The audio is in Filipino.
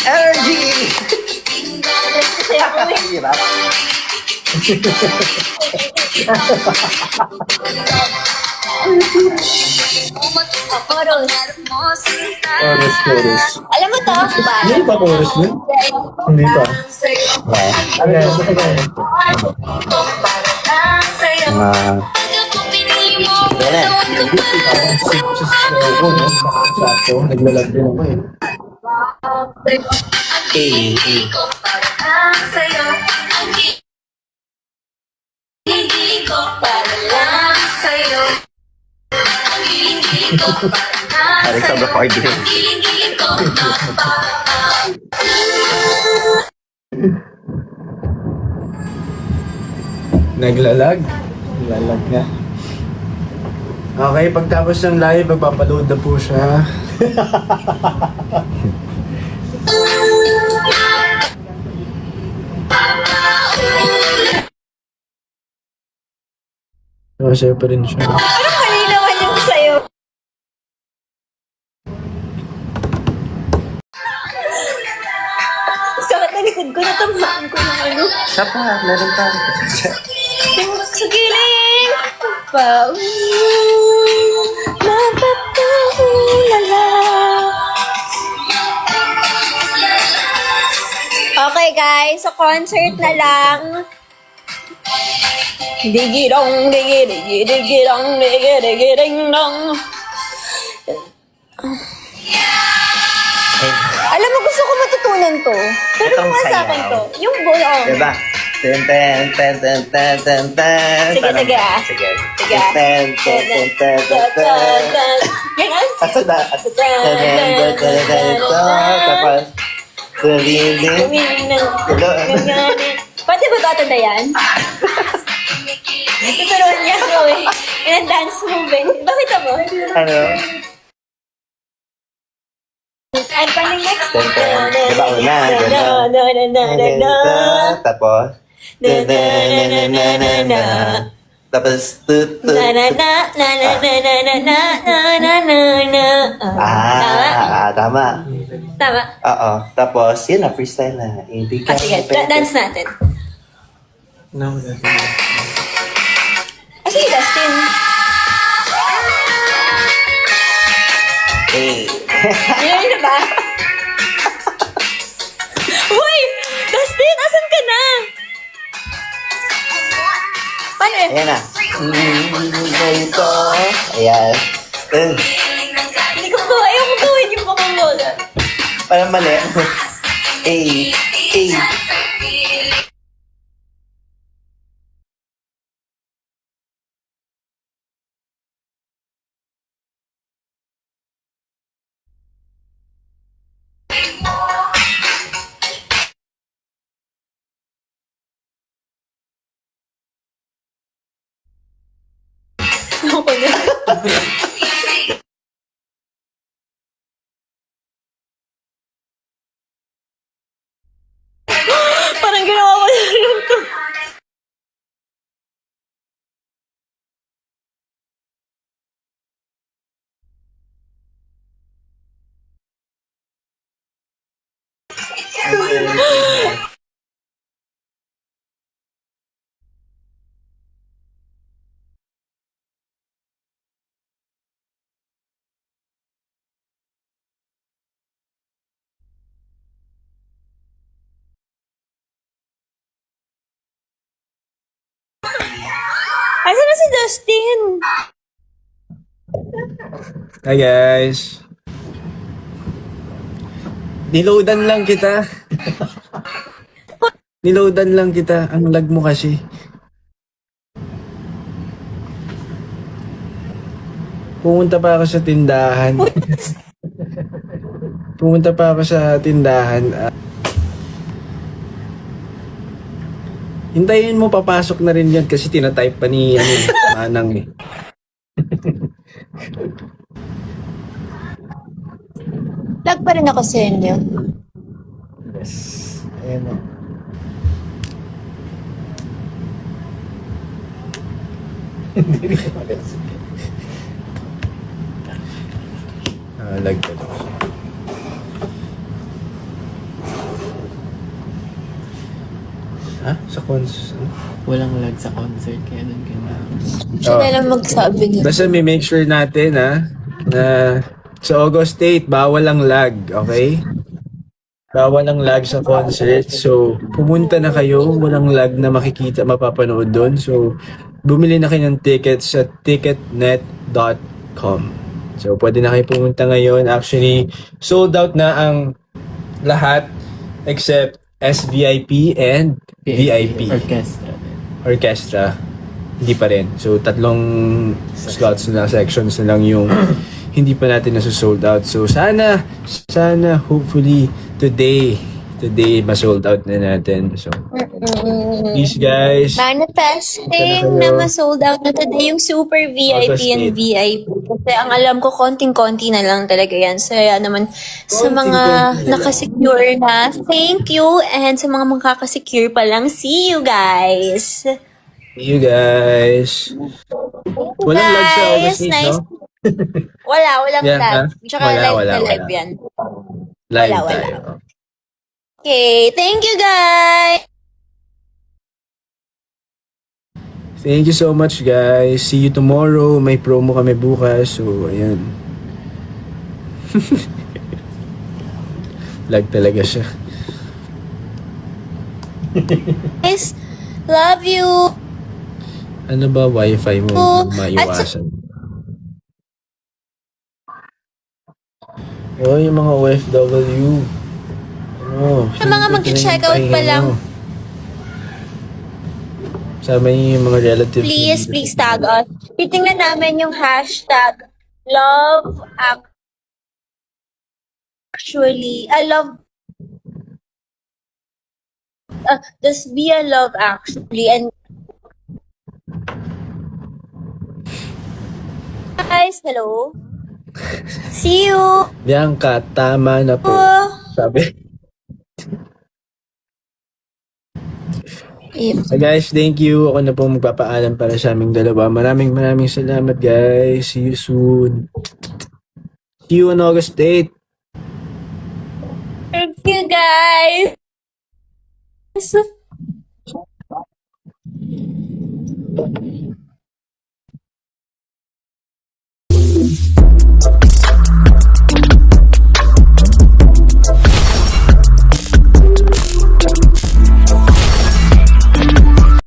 Energy! Hirap. Chorus. Alam mo to? Hindi ba chorus yun? Hindi pa. Ano yan? Sakto, naglalag din ako eh. Hari sa recording. Naglalag? Naglalag na. Okay, pagtapos ng live, magpapaload na po siya. Sa'yo pa rin siya. Parang mali naman yung sa'yo. Sakit na likod ko, natamaan ko ng ano. Siya pa, meron pa. Sa giling pa. Mapapaulala. Okay guys, so concert na lang. Digirong, digirong, digirong. Alam mo, gusto ko matutunan to. Pero Itong nga sa sayaw. akin to. Yung buong. Diba? Ten, ten, ten, ten, ten, ten, ten. Sige, Parang- sige ah. Sige. Sige ah. Ten, ten, ten, ten, ten, ten. Ganon? Asa na? Ten, ten, ten, ten, ten, tapos, sarili. Pwede ba ito na yan? Tuturuan niya ko eh. Yung dance movement. Bakit mo? Ano? Ano pa yung next? Ten, ten. Diba una? Tapos, tapos, tama. Tama. Oo. Tapos, yun na, freestyle na. Ibigay. Sige, dance natin. No, Sige, Dustin. Hey. Yun na ba? Uy! Dustin, asan ka na? Paano eh? Ayan na. Ito. Ayan. Hindi ko ko, ayaw ko gawin yung pakumola. Parang mali. A. A. Ako na. Parang ginawa ko na rin to. Asan na si Dustin? Hi guys. Niloadan lang kita. Niloadan lang kita. Ang lag mo kasi. Pumunta pa ako sa tindahan. pumunta pa ako sa tindahan. Hintayin mo, papasok na rin yan kasi tinatype pa ni Manang eh. Lag pa rin ako sa inyo. Yes. Ayan o. Hindi rin ako alas. Lag pa rin. Ha? Sa concert? Walang lag sa concert, kaya doon ka na. Siya na lang magsabi niya. Basta may make sure natin na sa August 8, bawal ang lag, okay? Bawal ang lag sa concert. So, pumunta na kayo, walang lag na makikita, mapapanood doon. So, bumili na kayo ng tickets sa ticketnet.com. So, pwede na kayo pumunta ngayon. Actually, sold out na ang lahat except SVIP and VIP. Orchestra. Hindi pa rin. So, 3 slots na lang, sections na lang yung hindi pa natin nasa-sold out. So, sana, hopefully, today, ma-sold out na natin. So, please guys, Manifesting na ma-sold out na today yung super VIP and VIP. Kasi ang alam ko, konting-konti na lang talaga yan. So, yan naman, sa mga nakasecure na, thank you. And sa mga makakasecure pa lang, see you guys. see you guys. Walang lag sa August 8, Nice. no? Walang Yan, lag. ha? Tsaka Wala, live wala, na live wala. yan. Live Wala. tayo. Okay, thank you guys. Thank you so much guys. See you tomorrow. May promo kami bukas. So, ayan. Lag talaga siya. Guys, love you. Ano ba wifi mo? Oh, Maiwasan. Oh, yung mga OFW. Ano, Sa mga mag-check out pa lang. Sama niyo yung mga relatives. Please tag us. Titingnan namin yung hashtag love actually. I love just be a love actually. And guys, hello. See you. Bianca, tama na po. Sabi. So guys, thank you. Ako na po magpapaalam para sa aming dalawa. Maraming salamat guys. See you soon. See you on August 8. Thank you guys.